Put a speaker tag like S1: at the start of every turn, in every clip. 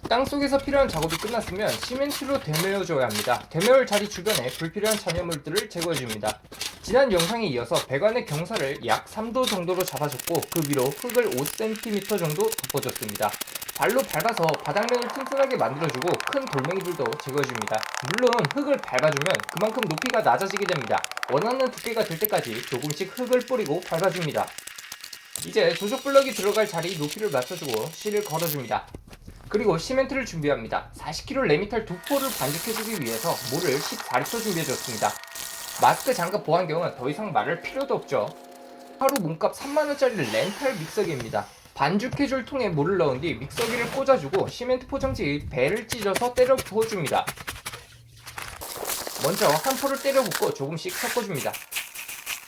S1: 땅속에서 필요한 작업이 끝났으면 시멘트로 되메어줘야 합니다. 되메울 자리 주변에 불필요한 잔여물들을 제거해줍니다. 지난 영상에 이어서 배관의 경사를 약 3도 정도로 잡아줬고 그 위로 흙을 5cm 정도 덮어줬습니다. 발로 밟아서 바닥면을 튼튼하게 만들어주고 큰 돌멩이들도 제거해줍니다. 물론 흙을 밟아주면 그만큼 높이가 낮아지게 됩니다. 원하는 두께가 될 때까지 조금씩 흙을 뿌리고 밟아줍니다. 이제 조적 블럭이 들어갈 자리 높이를 맞춰주고 실을 걸어줍니다. 그리고 시멘트를 준비합니다. 40kg 레미탈 두 포를 반죽해주기 위해서 모를 14리터 준비해줬습니다. 마스크 장갑 보안경은 더 이상 말할 필요도 없죠. 하루 몸값 3만원짜리 렌탈 믹서기입니다. 반죽해줄 통에 물을 넣은 뒤 믹서기를 꽂아주고 시멘트 포장지 배를 찢어서 때려 부어줍니다. 먼저 한 포를 때려 붓고 조금씩 섞어줍니다.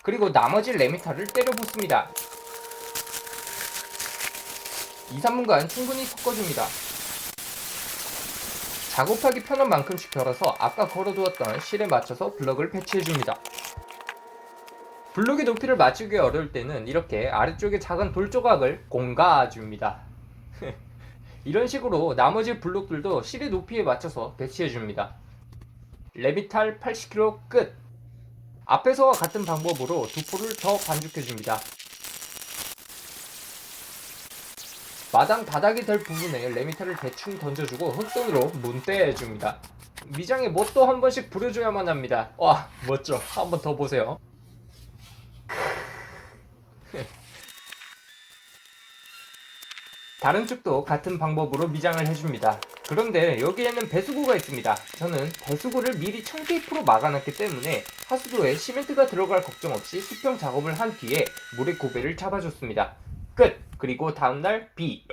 S1: 그리고 나머지 레미탈을 때려 붓습니다. 2~3분간 충분히 섞어줍니다. 작업하기 편한 만큼씩 걸어서 아까 걸어두었던 실에 맞춰서 블럭을 배치해줍니다. 블럭의 높이를 맞추기 어려울 때는 이렇게 아래쪽에 작은 돌 조각을 공가줍니다. 이런 식으로 나머지 블록들도 실의 높이에 맞춰서 배치해줍니다. 레미탈 80kg 끝! 앞에서와 같은 방법으로 두 포를 더 반죽해줍니다. 마당 바닥이 될 부분에 레미탈을 대충 던져주고 흙손으로 문대해줍니다. 미장에 뭣도 한 번씩 부려줘야만 합니다. 와, 멋져. 한 번 더 보세요. 다른 쪽도 같은 방법으로 미장을 해줍니다. 그런데 여기에는 배수구가 있습니다. 저는 배수구를 미리 청테이프로 막아놨기 때문에 하수도에 시멘트가 들어갈 걱정 없이 수평 작업을 한 뒤에 물의 고배를 잡아줬습니다. 끝! 그리고 다음날 B.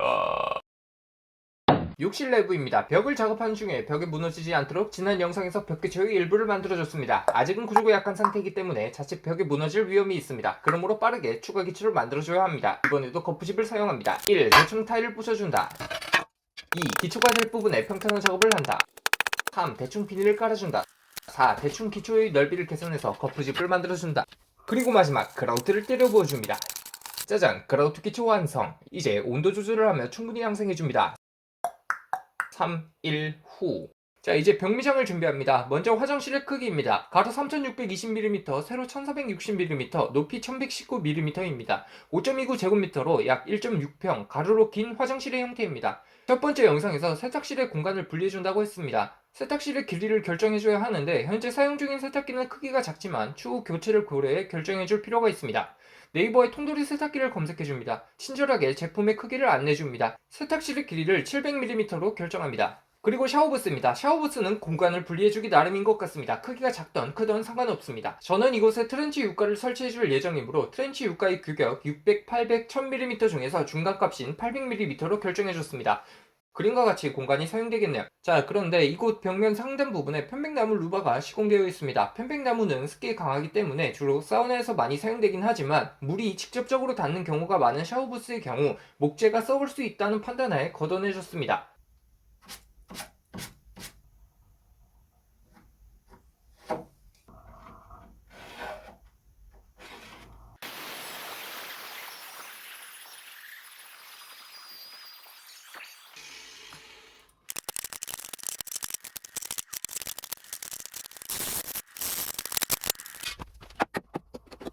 S1: 욕실 내부입니다. 벽을 작업하는 중에 벽이 무너지지 않도록 지난 영상에서 벽 기초의 일부를 만들어줬습니다. 아직은 구조가 약한 상태이기 때문에 자칫 벽이 무너질 위험이 있습니다. 그러므로 빠르게 추가 기초를 만들어줘야 합니다. 이번에도 거푸집을 사용합니다. 1. 대충 타일을 부셔준다. 2. 기초가 될 부분에 평탄화 작업을 한다. 3. 대충 비닐을 깔아준다. 4. 대충 기초의 넓이를 계산해서 거푸집을 만들어준다. 그리고 마지막 그라우트를 때려 부어줍니다. 짜잔, 그라우트 기초 완성. 이제 온도 조절을 하며 충분히 양생해줍니다. 3, 1 후. 자, 이제 벽미장을 준비합니다. 먼저 화장실의 크기입니다. 가로 3620mm, 세로 1460mm, 높이 1119mm입니다. 5.29제곱미터로 약 1.6평, 가로로 긴 화장실의 형태입니다. 첫 번째 영상에서 세탁실의 공간을 분리해준다고 했습니다. 세탁실의 길이를 결정해줘야 하는데 현재 사용 중인 세탁기는 크기가 작지만 추후 교체를 고려해 결정해줄 필요가 있습니다. 네이버에 통돌이 세탁기를 검색해줍니다. 친절하게 제품의 크기를 안내줍니다. 세탁실의 길이를 700mm로 결정합니다. 그리고 샤워부스입니다. 샤워부스는 공간을 분리해주기 나름인 것 같습니다. 크기가 작던 크던 상관없습니다. 저는 이곳에 트렌치 유가를 설치해줄 예정이므로 트렌치 유가의 규격 600, 800, 1000mm 중에서 중간값인 800mm로 결정해줬습니다. 그림과 같이 공간이 사용되겠네요. 자, 그런데 이곳 벽면 상단 부분에 편백나무 루바가 시공되어 있습니다. 편백나무는 습기에 강하기 때문에 주로 사우나에서 많이 사용되긴 하지만 물이 직접적으로 닿는 경우가 많은 샤워부스의 경우 목재가 썩을 수 있다는 판단하에 걷어내줬습니다.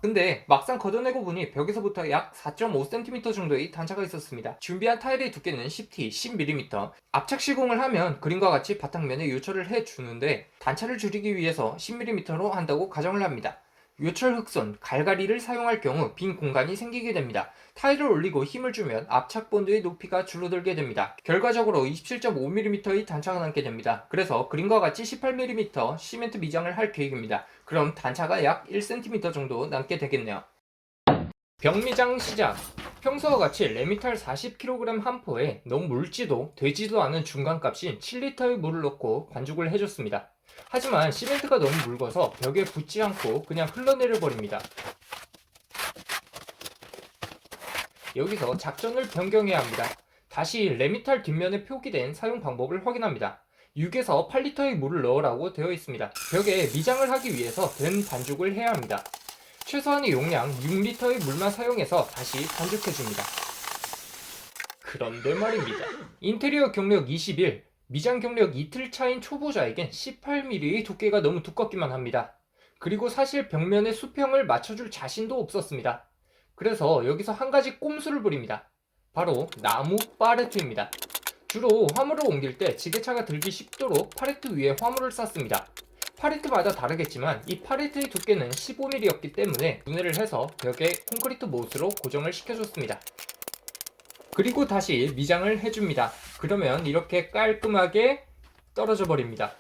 S1: 근데 막상 걷어내고 보니 벽에서부터 약 4.5cm 정도의 단차가 있었습니다. 준비한 타일의 두께는 10T, 10mm. 압착 시공을 하면 그림과 같이 바닥면에 요철을 해주는데 단차를 줄이기 위해서 10mm로 한다고 가정을 합니다. 요철 흑선, 갈갈이를 사용할 경우 빈 공간이 생기게 됩니다. 타일을 올리고 힘을 주면 압착 본드의 높이가 줄어들게 됩니다. 결과적으로 27.5mm의 단차가 남게 됩니다. 그래서 그림과 같이 18mm 시멘트 미장을 할 계획입니다. 그럼 단차가 약 1cm 정도 남게 되겠네요. 벽미장 시작! 평소와 같이 레미탈 40kg 한 포에 너무 묽지도 되지도 않은 중간값인 7리터의 물을 넣고 반죽을 해줬습니다. 하지만 시멘트가 너무 묽어서 벽에 붙지 않고 그냥 흘러내려 버립니다. 여기서 작전을 변경해야 합니다. 다시 레미탈 뒷면에 표기된 사용 방법을 확인합니다. 6에서 8리터의 물을 넣으라고 되어 있습니다. 벽에 미장을 하기 위해서 된 반죽을 해야 합니다. 최소한의 용량 6리터의 물만 사용해서 다시 반죽해줍니다. 그런데 말입니다. 인테리어 경력 21, 미장 경력 이틀 차인 초보자에겐 18mm의 두께가 너무 두껍기만 합니다. 그리고 사실 벽면에 수평을 맞춰줄 자신도 없었습니다. 그래서 여기서 한 가지 꼼수를 부립니다. 바로 나무 파레트입니다. 주로 화물을 옮길 때 지게차가 들기 쉽도록 파레트 위에 화물을 쌌습니다. 파레트마다 다르겠지만 이 파레트의 두께는 15mm였기 때문에 분해를 해서 벽에 콘크리트 못으로 고정을 시켜줬습니다. 그리고 다시 미장을 해줍니다. 그러면 이렇게 깔끔하게 떨어져 버립니다.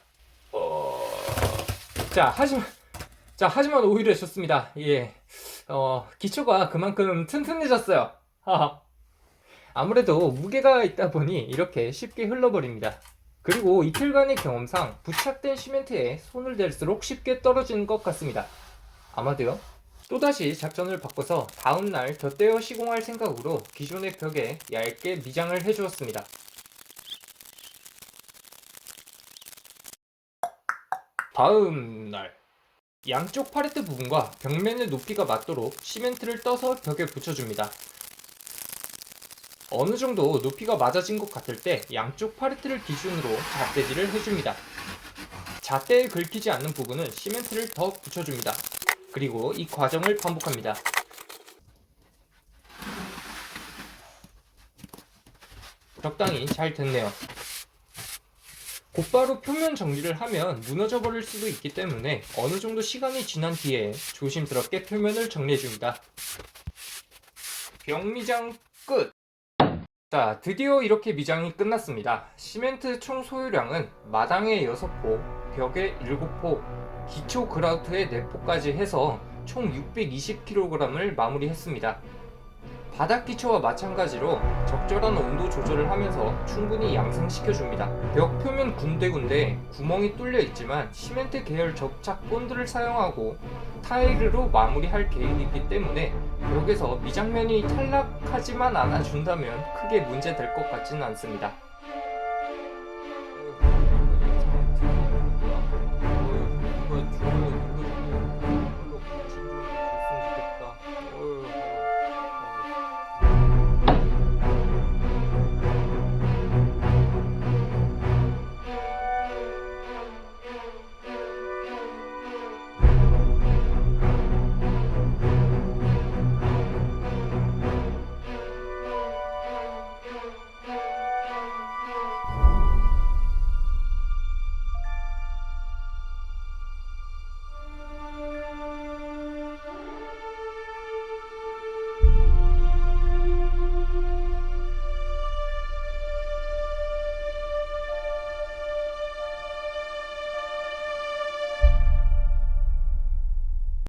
S1: 하지만 오히려 좋습니다. 예, 기초가 그만큼 튼튼해졌어요. 아무래도 무게가 있다 보니 이렇게 쉽게 흘러버립니다. 그리고 이틀간의 경험상 부착된 시멘트에 손을 댈수록 쉽게 떨어지는 것 같습니다. 아마도요. 또다시 작전을 바꿔서 다음날 덧대어 시공할 생각으로 기존의 벽에 얇게 미장을 해주었습니다. 다음날 양쪽 파레트 부분과 벽면의 높이가 맞도록 시멘트를 떠서 벽에 붙여줍니다. 어느 정도 높이가 맞아진 것 같을 때 양쪽 파레트를 기준으로 잣대질을 해줍니다. 잣대에 긁히지 않는 부분은 시멘트를 더 붙여줍니다. 그리고 이 과정을 반복합니다. 적당히 잘 됐네요. 곧바로 표면 정리를 하면 무너져 버릴 수도 있기 때문에 어느 정도 시간이 지난 뒤에 조심스럽게 표면을 정리해줍니다. 벽 미장 끝! 자, 드디어 이렇게 미장이 끝났습니다. 시멘트 총 소유량은 마당에 6포, 벽에 7포, 기초 그라우트에 4포까지 해서 총 620kg을 마무리했습니다. 바닥 기초와 마찬가지로 적절한 온도 조절을 하면서 충분히 양생시켜줍니다. 벽 표면 군데군데 구멍이 뚫려 있지만 시멘트 계열 접착 본드를 사용하고 타일로 마무리할 계획이기 때문에 벽에서 미장면이 탈락하지만 않아준다면 크게 문제될 것 같지는 않습니다.